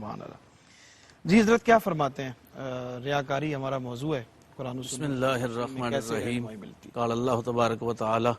سبحان اللہ۔ جی حضرت کیا فرماتے ہیں؟ ریاکاری ہمارا موضوع ہے قرآن و بسم سنت اللہ الرحمن کیسے الرحیم رہنمائی ملتی ہے؟ قال اللہ تبارک و تعالی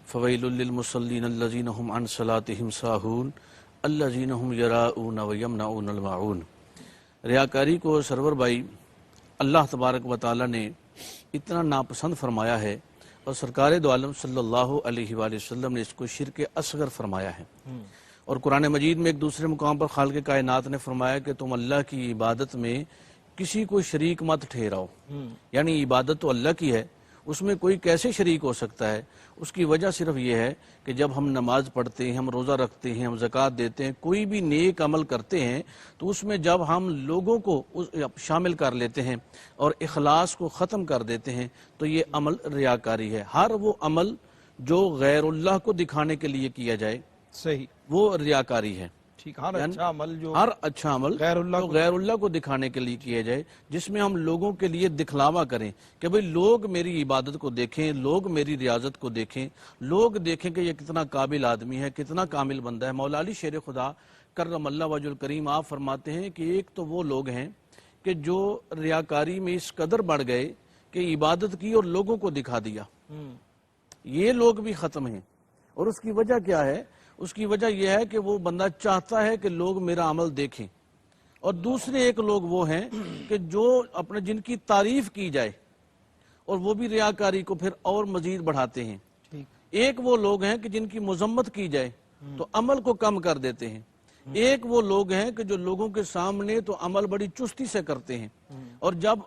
فویل للمصلین الذین هم عن صلاتهم ساہون الذین هم یراؤون ویمنعون الماعون۔ ریاکاری کو سرور بھائی اللہ تبارک و تعالی نے اتنا ناپسند فرمایا ہے، اور سرکار دو عالم صلی اللہ علیہ وآلہ وسلم نے اس کو شرک اصغر فرمایا ہے۔ اور قرآن مجید میں ایک دوسرے مقام پر خالق کائنات نے فرمایا کہ تم اللہ کی عبادت میں کسی کو شریک مت ٹھہراؤ، یعنی عبادت تو اللہ کی ہے، اس میں کوئی کیسے شریک ہو سکتا ہے؟ اس کی وجہ صرف یہ ہے کہ جب ہم نماز پڑھتے ہیں، ہم روزہ رکھتے ہیں، ہم زکوٰۃ دیتے ہیں، کوئی بھی نیک عمل کرتے ہیں تو اس میں جب ہم لوگوں کو شامل کر لیتے ہیں اور اخلاص کو ختم کر دیتے ہیں تو یہ عمل ریاکاری ہے۔ ہر وہ عمل جو غیر اللہ کو دکھانے کے لیے کیا جائے صحیح، وہ ریاکاری ہے۔ ٹھیک، ہر اچھا عمل جو ہر اچھا عمل غیر اللہ جو غیر اللہ کو دکھانے کے لیے کیا جائے، جس میں ہم لوگوں کے لیے دکھلاوا کریں کہ بھئی لوگ میری عبادت کو دیکھیں، لوگ میری ریاضت کو دیکھیں، لوگ دیکھیں کہ یہ کتنا قابل آدمی ہے، کتنا کامل بندہ ہے۔ مولا علی شیر خدا کرم اللہ وجہ الکریم آپ فرماتے ہیں کہ ایک تو وہ لوگ ہیں کہ جو ریاکاری میں اس قدر بڑھ گئے کہ عبادت کی اور لوگوں کو دکھا دیا، یہ لوگ بھی ختم ہیں۔ اور اس کی وجہ کیا ہے؟ اس کی وجہ یہ ہے کہ وہ بندہ چاہتا ہے کہ لوگ میرا عمل دیکھیں، اور دوسرے ایک لوگ وہ ہیں کہ جو اپنے جن کی تعریف کی جائے اور وہ بھی ریاکاری کو پھر اور مزید بڑھاتے ہیں۔ ایک وہ لوگ ہیں کہ جن کی مذمت کی جائے تو عمل کو کم کر دیتے ہیں، ایک وہ لوگ ہیں کہ جو لوگوں کے سامنے تو عمل بڑی چستی سے کرتے ہیں اور جب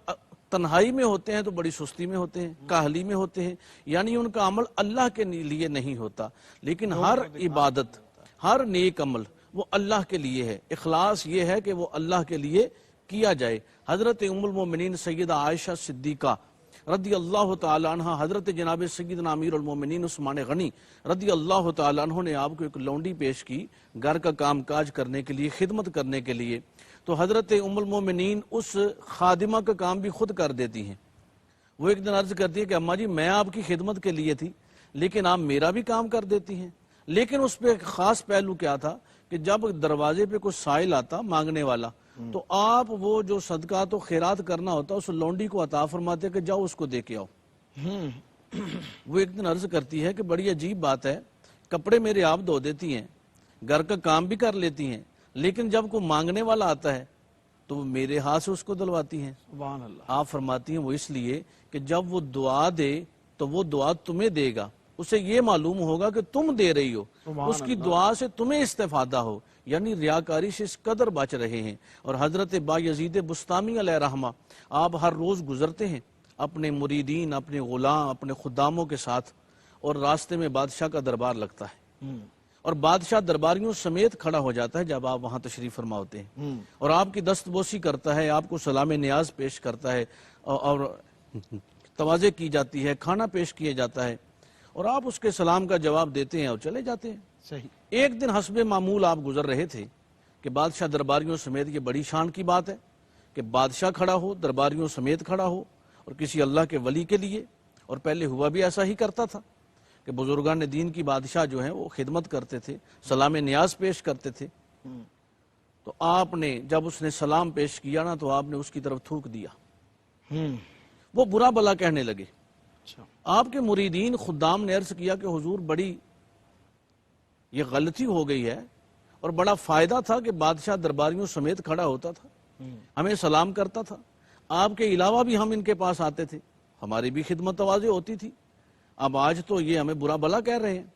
تنہائی میں ہوتے ہیں تو بڑی سستی میں ہوتے ہیں، کاہلی میں ہوتے ہیں، یعنی ان کا عمل اللہ کے لیے نہیں ہوتا۔ لیکن ہر عبادت، ہر نیک عمل وہ اللہ کے لیے ہے، اخلاص یہ ہے کہ وہ اللہ کے لیے کیا جائے۔ حضرت ام المومنین سیدہ عائشہ صدیقہ رضی اللہ تعالی عنہ، حضرت جناب سیدنا امیر المومنین عثمان غنی رضی اللہ تعالی عنہ نے آپ کو ایک لونڈی پیش کی گھر کا کام کاج کرنے کے لیے، خدمت کرنے کے لیے، تو حضرت ام المومنین اس خادمہ کا کام بھی خود کر دیتی ہیں۔ وہ ایک دن عرض کرتی ہے کہ اماں جی میں آپ کی خدمت کے لیے تھی لیکن آپ میرا بھی کام کر دیتی ہیں۔ لیکن اس پہ ایک خاص پہلو کیا تھا کہ جب دروازے پہ کوئی سائل آتا مانگنے والا تو آپ وہ جو صدقات و خیرات کرنا ہوتا اس لونڈی کو عطا فرماتے کہ جاؤ اس کو دے کے آؤ۔ وہ ایک دن عرض کرتی ہے کہ بڑی عجیب بات ہے، کپڑے میرے آپ دھو دیتی ہیں، گھر کا کام بھی کر لیتی ہیں، لیکن جب کوئی مانگنے والا آتا ہے تو وہ میرے ہاتھ سے اس کو دلواتی ہیں۔ سبحان اللہ۔ آپ فرماتی ہیں وہ اس لیے کہ جب وہ دعا دے تو وہ دعا تمہیں دے گا، اسے یہ معلوم ہوگا کہ تم دے رہی ہو، اس کی دعا سے تمہیں استفادہ ہو، یعنی ریاکاری سے اس قدر بچ رہے ہیں۔ اور حضرت با یزید بستامی علیہ رحمہ آپ ہر روز گزرتے ہیں اپنے مریدین، اپنے غلام، اپنے خداموں کے ساتھ، اور راستے میں بادشاہ کا دربار لگتا ہے اور بادشاہ درباریوں سمیت کھڑا ہو جاتا ہے جب آپ وہاں تشریف فرما ہوتے ہیں، اور آپ کی دست بوسی کرتا ہے، آپ کو سلام نیاز پیش کرتا ہے اور تواضع کی جاتی ہے، کھانا پیش کیا جاتا ہے، اور آپ اس کے سلام کا جواب دیتے ہیں اور چلے جاتے ہیں۔ صحیح۔ ایک دن حسب معمول آپ گزر رہے تھے کہ بادشاہ درباریوں سمیت، یہ بڑی شان کی بات ہے کہ بادشاہ کھڑا ہو، درباریوں سمیت کھڑا ہو، اور کسی اللہ کے ولی کے لیے، اور پہلے ہوا بھی ایسا ہی کرتا تھا کہ بزرگان دین کی بادشاہ جو ہیں وہ خدمت کرتے تھے، سلام نیاز پیش کرتے تھے، تو آپ نے جب اس نے سلام پیش کیا نا تو آپ نے اس کی طرف تھوک دیا، وہ برا بلا کہنے لگے۔ آپ کے مریدین خدام نے عرض کیا کہ حضور بڑی یہ غلطی ہو گئی ہے، اور بڑا فائدہ تھا کہ بادشاہ درباریوں سمیت کھڑا ہوتا تھا، ہمیں سلام کرتا تھا، آپ کے علاوہ بھی ہم ان کے پاس آتے تھے، ہماری بھی خدمت تواضع ہوتی تھی، اب آج تو یہ ہمیں برا بلا کہہ رہے ہیں۔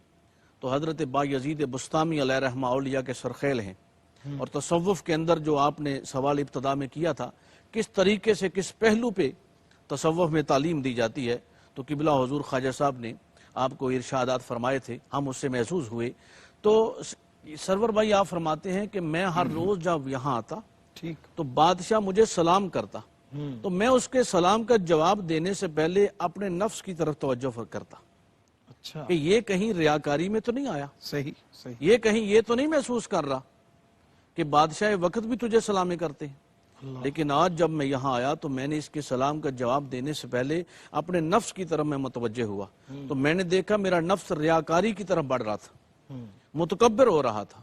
تو حضرت با یزید بستامی علیہ رحمہ اولیاء کے سرخیل ہیں، اور تصوف کے اندر جو آپ نے سوال ابتدا میں کیا تھا کس طریقے سے، کس پہلو پہ تصوف میں تعلیم دی جاتی ہے، تو قبلہ حضور خواجہ صاحب نے آپ کو ارشادات فرمائے تھے، ہم اس سے محظوظ ہوئے۔ تو سرور بھائی آپ فرماتے ہیں کہ میں ہر روز جب یہاں آتا تو بادشاہ مجھے سلام کرتا تو میں اس کے سلام کا جواب دینے سے پہلے اپنے نفس کی طرف توجہ کرتا کہ یہ کہیں ریاکاری میں تو نہیں آیا، صحیح، یہ کہیں یہ تو نہیں محسوس کر رہا کہ بادشاہ وقت بھی تجھے سلامیں کرتے ہیں۔ لیکن آج جب میں یہاں آیا تو میں نے اس کے سلام کا جواب دینے سے پہلے اپنے نفس کی طرف میں متوجہ ہوا، تو میں نے دیکھا میرا نفس ریاکاری کی طرف بڑھ رہا تھا، متکبر ہو رہا تھا،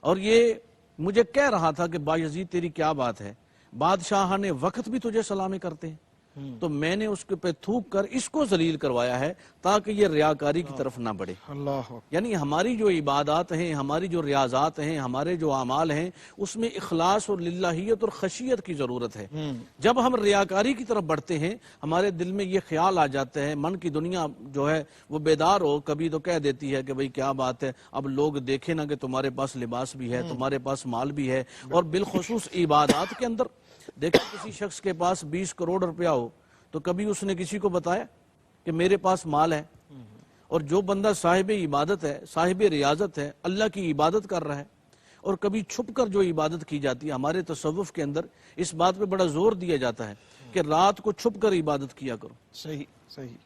اور یہ مجھے کہہ رہا تھا کہ بایزید تیری کیا بات ہے، بادشاہ نے وقت بھی تجھے سلامی کرتے ہیں، تو میں نے اس کے پہ تھوک کر اس کو ذلیل کروایا ہے تاکہ یہ ریاکاری کی طرف نہ بڑھے۔ اللہ یعنی ہماری جو عبادات ہیں، ہماری جو ریاضات ہیں، ہمارے جو اعمال ہیں، اس میں اخلاص اور للہیت اور خشیت کی ضرورت ہے۔ جب ہم ریاکاری کی طرف بڑھتے ہیں، ہمارے دل میں یہ خیال آ جاتا ہے، من کی دنیا جو ہے وہ بیدار ہو، کبھی تو کہہ دیتی ہے کہ بھئی کیا بات ہے، اب لوگ دیکھیں نا کہ تمہارے پاس لباس بھی ہے، تمہارے پاس مال بھی ہے، اور بالخصوص عبادات کے اندر دیکھیں کسی شخص کے پاس 20 کروڑ روپیہ ہو تو کبھی اس نے کسی کو بتایا کہ میرے پاس مال ہے؟ اور جو بندہ صاحب عبادت ہے، صاحب ریاضت ہے، اللہ کی عبادت کر رہا ہے، اور کبھی چھپ کر جو عبادت کی جاتی ہے، ہمارے تصوف کے اندر اس بات پہ بڑا زور دیا جاتا ہے کہ رات کو چھپ کر عبادت کیا کرو۔ صحیح صحیح۔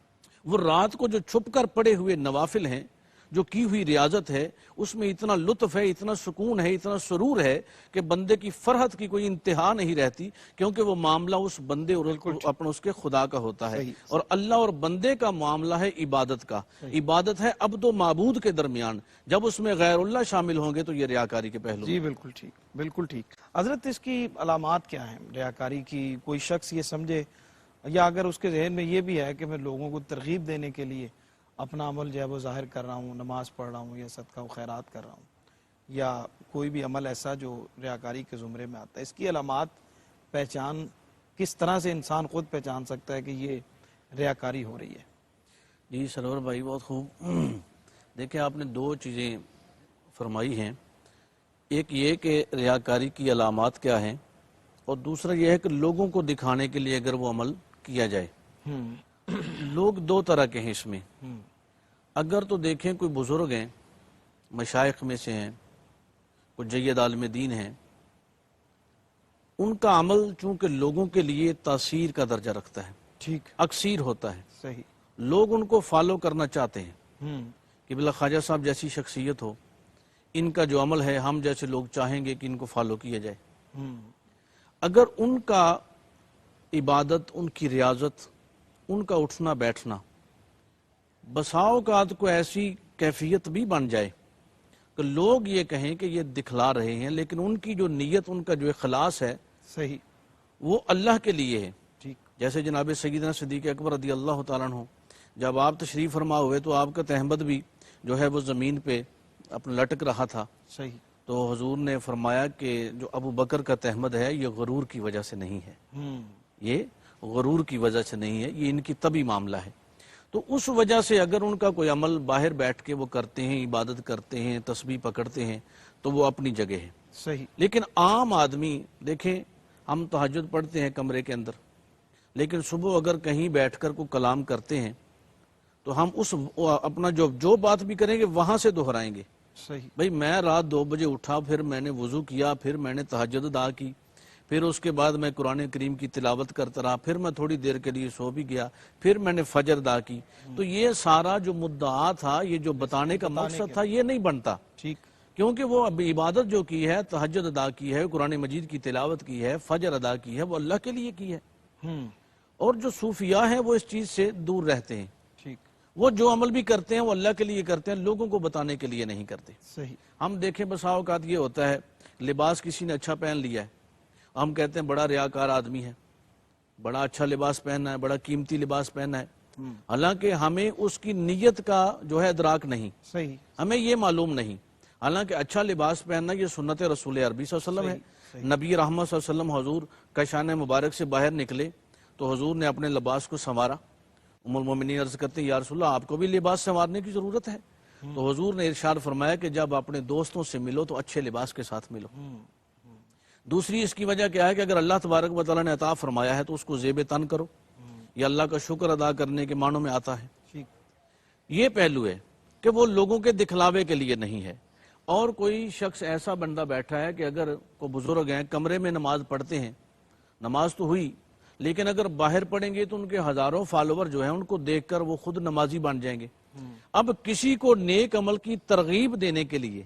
وہ رات کو جو چھپ کر پڑے ہوئے نوافل ہیں، جو کی ہوئی ریاضت ہے، اس میں اتنا لطف ہے، اتنا سکون ہے، اتنا سرور ہے کہ بندے کی فرحت کی کوئی انتہا نہیں رہتی، کیونکہ وہ معاملہ اس بندے اور اپنا اس کے خدا کا ہوتا ہے، اور اللہ اور بندے کا معاملہ ہے عبادت کا۔ عبادت ہے عبد و معبود کے درمیان، جب اس میں غیر اللہ شامل ہوں گے تو یہ ریاکاری کے پہلو۔ جی بالکل ٹھیک، بالکل ٹھیک۔ حضرت اس کی علامات کیا ہیں ریاکاری کی؟ کوئی شخص یہ سمجھے، یا اگر اس کے ذہن میں یہ بھی ہے کہ میں لوگوں کو ترغیب دینے کے لیے اپنا عمل جو ہے وہ ظاہر کر رہا ہوں، نماز پڑھ رہا ہوں یا صدقہ و خیرات کر رہا ہوں، یا کوئی بھی عمل ایسا جو ریاکاری کے زمرے میں آتا ہے، اس کی علامات پہچان کس طرح سے انسان خود پہچان سکتا ہے کہ یہ ریاکاری ہو رہی ہے؟ جی سرور بھائی بہت خوب۔ دیکھیں آپ نے دو چیزیں فرمائی ہیں، ایک یہ کہ ریاکاری کی علامات کیا ہیں، اور دوسرا یہ ہے کہ لوگوں کو دکھانے کے لیے اگر وہ عمل کیا جائے۔ لوگ دو طرح کے ہیں اس میں۔ اگر تو دیکھیں کوئی بزرگ ہیں، مشائخ میں سے ہیں، کوئی جید عالم دین ہیں، ان کا عمل چونکہ لوگوں کے لیے تاثیر کا درجہ رکھتا ہے، ٹھیک، اکثیر ہوتا ہے، صحیح، لوگ ان کو فالو کرنا چاہتے ہیں کہ بلا خواجہ صاحب جیسی شخصیت ہو، ان کا جو عمل ہے ہم جیسے لوگ چاہیں گے کہ ان کو فالو کیا جائے۔ اگر ان کا عبادت، ان کی ریاضت، ان کا اٹھنا بیٹھنا بسا اوقات کو ایسی کیفیت بھی بن جائے کہ لوگ یہ کہیں کہ یہ دکھلا رہے ہیں، لیکن ان کی جو نیت، ان کا جو اخلاص ہے صحیح، وہ اللہ کے لیے ہے۔ ٹھیک، جیسے جناب سیدنا صدیق اکبر رضی اللہ تعالیٰ عنہ جب آپ تشریف فرما ہوئے تو آپ کا تہمد بھی جو ہے وہ زمین پہ اپنا لٹک رہا تھا، صحیح، تو حضور نے فرمایا کہ جو ابو بکر کا تہمد ہے یہ غرور کی وجہ سے نہیں ہے، یہ غرور کی وجہ سے نہیں ہے، یہ ان کی طبی معاملہ ہے۔ تو اس وجہ سے اگر ان کا کوئی عمل باہر بیٹھ کے وہ کرتے ہیں، عبادت کرتے ہیں، تسبیح پکڑتے ہیں، تو وہ اپنی جگہ ہے۔ صحیح، لیکن عام آدمی دیکھیں، ہم تہجد پڑھتے ہیں کمرے کے اندر، لیکن صبح اگر کہیں بیٹھ کر کوئی کلام کرتے ہیں تو ہم اس اپنا جو بات بھی کریں گے وہاں سے دہرائیں گے۔ صحیح، بھئی میں رات 2 بجے اٹھا، پھر میں نے وضو کیا، پھر میں نے تہجد ادا کی، پھر اس کے بعد میں قرآن کریم کی تلاوت کرتا رہا، پھر میں تھوڑی دیر کے لیے سو بھی گیا، پھر میں نے فجر ادا کی۔ تو یہ سارا جو مدعا تھا، یہ جو بتانے کا مقصد تھا، یہ نہیں بنتا، ٹھیک، کیونکہ وہ اب عبادت جو کی ہے، تہجد ادا کی ہے، قرآن مجید کی تلاوت کی ہے، فجر ادا کی ہے، وہ اللہ کے لیے کی ہے۔ اور جو صوفیاء ہیں وہ اس چیز سے دور رہتے ہیں، ٹھیک، وہ جو عمل بھی کرتے ہیں وہ اللہ کے لیے کرتے ہیں، لوگوں کو بتانے کے لیے نہیں کرتے۔ صحیح، ہم دیکھیں بسا اوقات یہ ہوتا ہے، لباس کسی نے اچھا پہن لیا ہے، ہم کہتے ہیں بڑا ریاکار آدمی ہے، بڑا اچھا لباس پہننا ہے، بڑا قیمتی لباس پہننا ہے، حالانکہ ہمیں اس کی نیت کا جو ہے ادراک نہیں، صحیح، ہمیں یہ معلوم نہیں۔ حالانکہ اچھا لباس پہننا یہ سنت رسول عربی صلی اللہ علیہ وسلم ہے۔ نبی رحمت صلی اللہ علیہ وسلم حضور کشان مبارک سے باہر نکلے تو حضور نے اپنے لباس کو سنوارا۔ ام المومنین عرض کرتے ہیں یا رسول اللہ آپ کو بھی لباس سنوارنے کی ضرورت ہے؟ تو حضور نے ارشاد فرمایا کہ جب اپنے دوستوں سے ملو تو اچھے لباس کے ساتھ ملو۔ دوسری اس کی وجہ کیا ہے کہ اگر اللہ تبارک و تعالیٰ نے عطا فرمایا ہے تو اس کو زیب تن کرو، یہ اللہ کا شکر ادا کرنے کے معنوں میں آتا ہے۔ ٹھیک، یہ پہلو ہے کہ وہ لوگوں کے دکھلاوے کے لیے نہیں ہے۔ اور کوئی شخص ایسا بندہ بیٹھا ہے کہ اگر کوئی بزرگ ہیں کمرے میں نماز پڑھتے ہیں، نماز تو ہوئی، لیکن اگر باہر پڑھیں گے تو ان کے ہزاروں فالوور جو ہیں ان کو دیکھ کر وہ خود نمازی بن جائیں گے۔ اب کسی کو نیک عمل کی ترغیب دینے کے لیے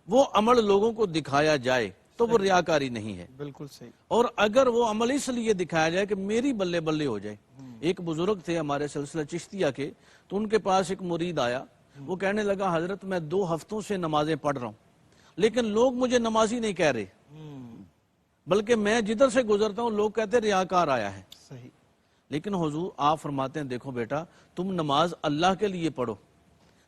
وہ عمل لوگوں کو دکھایا جائے تو وہ ریاکاری نہیں ہے۔ بالکل صحیح، اور اگر وہ عمل اس لیے دکھایا جائے کہ میری بلے بلے ہو جائے۔ ایک بزرگ تھے ہمارے سلسلہ چشتیہ کے، تو ان کے پاس ایک مرید آیا، وہ کہنے لگا حضرت میں 2 ہفتوں سے نمازیں پڑھ رہا ہوں، لیکن لوگ مجھے نمازی نہیں کہہ رہے، بلکہ میں جدھر سے گزرتا ہوں لوگ کہتے ہیں ریاکار آیا ہے۔ صحیح۔ لیکن حضور آپ فرماتے ہیں دیکھو بیٹا، تم نماز اللہ کے لیے پڑھو،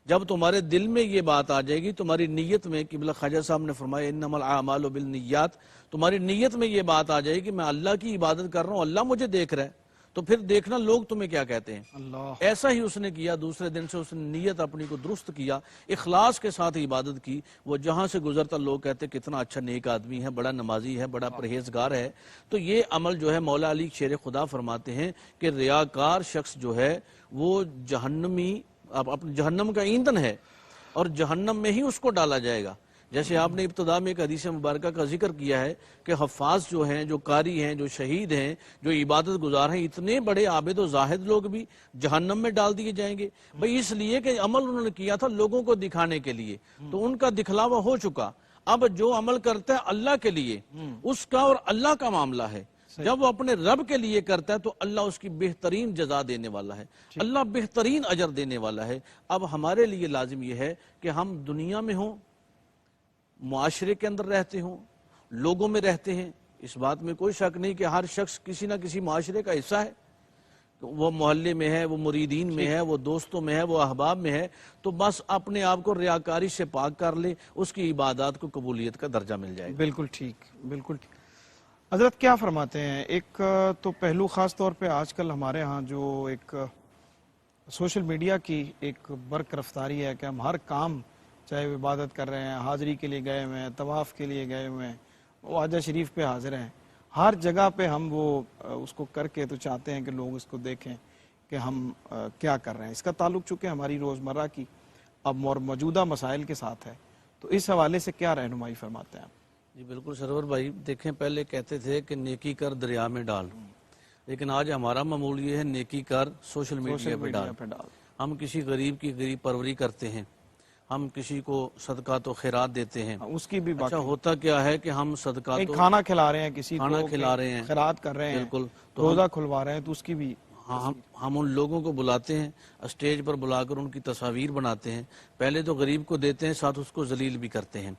جب تمہارے دل میں یہ بات آ جائے گی، تمہاری نیت میں، قبلہ خواجہ صاحب نے فرمایا انما الاعمال بالنیات، تمہاری نیت میں یہ بات آ جائے گی میں اللہ کی عبادت کر رہا ہوں، اللہ مجھے دیکھ رہا ہے، تو پھر دیکھنا لوگ تمہیں کیا کہتے ہیں۔ اللہ، ایسا ہی اس نے کیا، دوسرے دن سے اس نے نیت اپنی کو درست کیا، اخلاص کے ساتھ عبادت کی، وہ جہاں سے گزرتا لوگ کہتے کتنا اچھا نیک آدمی ہے، بڑا نمازی ہے، بڑا پرہیزگار ہے۔ تو یہ عمل جو ہے مولا علی شیر خدا فرماتے ہیں کہ ریاکار شخص جو ہے وہ جہنمی، اپنے جہنم کا ایندھن ہے، اور جہنم میں ہی اس کو ڈالا جائے گا۔ جیسے آپ نے ابتدا میں ایک حدیث مبارکہ کا ذکر کیا ہے کہ حفاظ جو ہیں، جو قاری ہیں، جو شہید ہیں، جو عبادت گزار ہیں، اتنے بڑے عابد و زاہد لوگ بھی جہنم میں ڈال دیے جائیں گے، بھئی اس لیے کہ عمل انہوں نے کیا تھا لوگوں کو دکھانے کے لیے، تو ان کا دکھلاوا ہو چکا۔ اب جو عمل کرتا ہے اللہ کے لیے، اس کا اور اللہ کا معاملہ ہے۔ جب وہ اپنے رب کے لیے کرتا ہے تو اللہ اس کی بہترین جزا دینے والا ہے، اللہ بہترین اجر دینے والا ہے۔ اب ہمارے لیے لازم یہ ہے کہ ہم دنیا میں ہوں، معاشرے کے اندر رہتے ہوں، لوگوں میں رہتے ہیں، اس بات میں کوئی شک نہیں کہ ہر شخص کسی نہ کسی معاشرے کا حصہ ہے، وہ محلے میں ہے، وہ مریدین میں ہے، وہ دوستوں میں ہے، وہ احباب میں ہے، تو بس اپنے آپ کو ریاکاری سے پاک کر لے، اس کی عبادات کو قبولیت کا درجہ مل جائے گا۔ بالکل ٹھیک، بالکل ٹھیک۔ حضرت کیا فرماتے ہیں، ایک تو پہلو خاص طور پہ آج کل ہمارے ہاں جو ایک سوشل میڈیا کی ایک برق رفتاری ہے کہ ہم ہر کام، چاہے وہ عبادت کر رہے ہیں، حاضری کے لیے گئے ہوئے ہیں، طواف کے لیے گئے ہوئے ہیں، وہ حاجہ شریف پہ حاضر ہیں، ہر جگہ پہ ہم وہ اس کو کر کے تو چاہتے ہیں کہ لوگ اس کو دیکھیں کہ ہم کیا کر رہے ہیں۔ اس کا تعلق چونکہ ہماری روزمرہ کی اب موجودہ مسائل کے ساتھ ہے، تو اس حوالے سے کیا رہنمائی فرماتے ہیں آپ؟ جی بالکل سرور بھائی، دیکھیں پہلے کہتے تھے کہ نیکی کر دریا میں ڈال، لیکن آج ہمارا معمول یہ ہے نیکی کر سوشل میڈیا پہ ڈال۔ ہم کسی غریب کی غریب پروری کرتے ہیں، ہم کسی کو صدقات و خیرات دیتے ہیں، اس کی بھی اچھا ہوتا کیا ہے کہ ہم صدقات و کھانا کھلا رہے ہیں، کسی کھانا کو کھلا رہے ہیں، خیرات کر رہے ہیں، بالکل، تو روزہ کھلوا رہے ہیں، تو اس کی بھی ہم ان لوگوں کو بلاتے ہیں، اسٹیج پر بلا کر ان کی تصاویر بناتے ہیں، پہلے تو غریب کو دیتے ہیں، ساتھ اس کو ذلیل بھی کرتے ہیں۔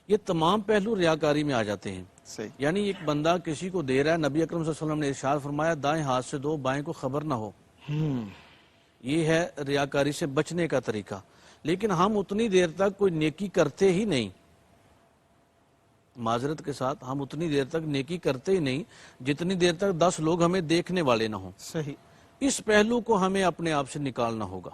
یہ تمام پہلو ریاکاری میں آ جاتے ہیں۔ صحیح۔ یعنی ایک بندہ کسی کو دے رہا ہے، نبی اکرم صلی اللہ علیہ وسلم نے ارشاد فرمایا دائیں ہاتھ سے دو، بائیں کو خبر نہ ہو۔ یہ ہے ریاکاری سے بچنے کا طریقہ۔ لیکن ہم اتنی دیر تک کوئی نیکی کرتے ہی نہیں، معذرت کے ساتھ ہم اتنی دیر تک نیکی کرتے ہی نہیں جتنی دیر تک 10 لوگ ہمیں دیکھنے والے نہ ہوں۔ صحیح۔ اس پہلو کو ہمیں اپنے آپ سے نکالنا ہوگا۔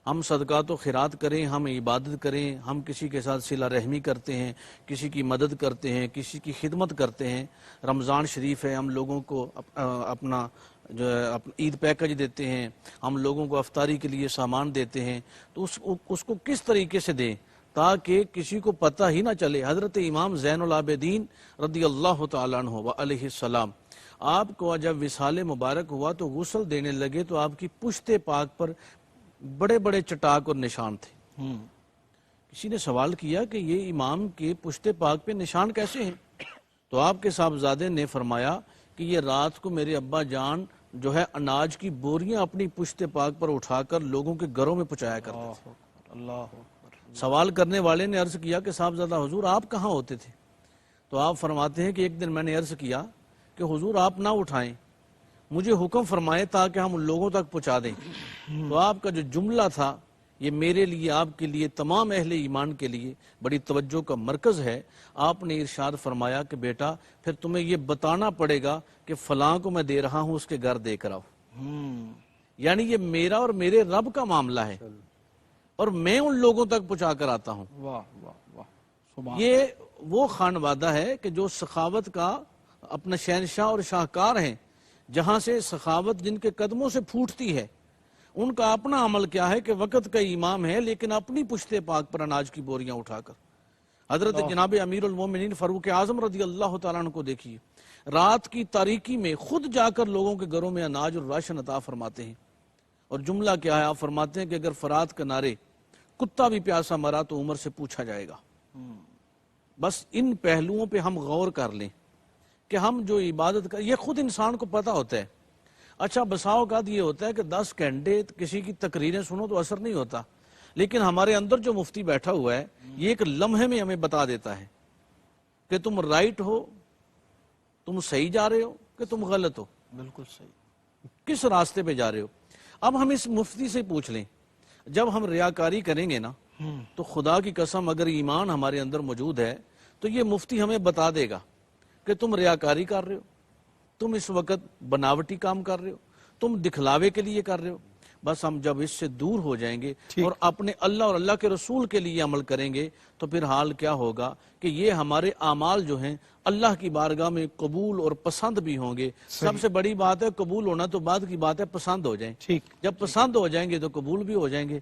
ہم صدقات و خیرات کریں، ہم عبادت کریں، ہم کسی کے ساتھ صلہ رحمی کرتے ہیں، کسی کی مدد کرتے ہیں، کسی کی خدمت کرتے ہیں۔ رمضان شریف ہے، ہم لوگوں کو اپنا جو ہے عید پیکج دیتے ہیں، ہم لوگوں کو افطاری کے لیے سامان دیتے ہیں، تو اس کو کس طریقے سے دیں تاکہ کسی کو پتہ ہی نہ چلے۔ حضرت امام زین العابدین رضی اللہ تعالیٰ عنہ و علیہ السلام، آپ کو جب وصال مبارک ہوا تو غسل دینے لگے تو آپ کی پشت پاک پر بڑے بڑے چٹاک اور نشان تھے۔ کسی نے سوال کیا کہ یہ امام کے پشت پاک پہ نشان کیسے ہیں؟ تو آپ کے صاحبزادے نے فرمایا کہ یہ رات کو میرے ابا جان جو ہے اناج کی بوریاں اپنی پشت پاک پر اٹھا کر لوگوں کے گھروں میں پہنچایا کرتے تھے۔ اللہ، سوال کرنے والے نے عرض کیا کہ صاحبزادہ حضور آپ کہاں ہوتے تھے؟ تو آپ فرماتے ہیں کہ ایک دن میں نے عرض کیا کہ حضور آپ نہ اٹھائیں، مجھے حکم فرمائے تاکہ ہم لوگوں تک پہنچا دیں۔ تو آپ کا جو جملہ تھا یہ میرے لیے، آپ کے لیے، تمام اہل ایمان کے لیے بڑی توجہ کا مرکز ہے۔ آپ نے ارشاد فرمایا کہ بیٹا پھر تمہیں یہ بتانا پڑے گا کہ فلاں کو میں دے رہا ہوں، اس کے گھر دے کر آؤ۔ یعنی یہ میرا اور میرے رب کا معاملہ ہے اور میں ان لوگوں تک پہنچا کر آتا ہوں۔ واہ واہ واہ، یہ وہ خانوادہ ہے کہ جو سخاوت کا اپنا شہنشاہ اور شاہکار ہیں، جہاں سے سخاوت جن کے قدموں سے پھوٹتی ہے۔ ان کا اپنا عمل کیا ہے کہ وقت کا امام ہے لیکن اپنی پشت پاک پر اناج کی بوریاں اٹھا کر۔ حضرت جناب امیر المومنین فاروق اعظم رضی اللہ تعالیٰ عنہ کو دیکھیے، رات کی تاریکی میں خود جا کر لوگوں کے گھروں میں اناج اور راشن عطا فرماتے ہیں۔ اور جملہ کیا ہے؟ آپ فرماتے ہیں کہ اگر فرات کنارے کتا بھی پیاسا مرا تو عمر سے پوچھا جائے گا۔ بس ان پہلوؤں پہ ہم غور کر لیں کہ ہم جو عبادت کر، یہ خود انسان کو پتہ ہوتا ہے۔ اچھا بسا اوقات یہ ہوتا ہے کہ 10 گھنٹے کسی کی تقریریں سنو تو اثر نہیں ہوتا، لیکن ہمارے اندر جو مفتی بیٹھا ہوا ہے یہ ایک لمحے میں ہمیں بتا دیتا ہے کہ تم رائٹ ہو، تم صحیح جا رہے ہو کہ تم غلط ہو، بالکل صحیح. کس راستے پہ جا رہے ہو. اب ہم اس مفتی سے پوچھ لیں، جب ہم ریاکاری کریں گے نا تو خدا کی قسم اگر ایمان ہمارے اندر موجود ہے تو یہ مفتی ہمیں بتا دے گا کہ تم ریاکاری کر رہے ہو، تم اس وقت بناوٹی کام کر رہے ہو، تم دکھلاوے کے لیے کر رہے ہو. بس ہم جب اس سے دور ہو جائیں گے اور اپنے اللہ اور اللہ کے رسول کے لیے عمل کریں گے تو پھر حال کیا ہوگا کہ یہ ہمارے اعمال جو ہیں اللہ کی بارگاہ میں قبول اور پسند بھی ہوں گے. سب سے بڑی بات ہے قبول ہونا تو بعد کی بات ہے، پسند ہو جائیں. ٹھیک. جب پسند ہو جائیں گے تو قبول بھی ہو جائیں گے.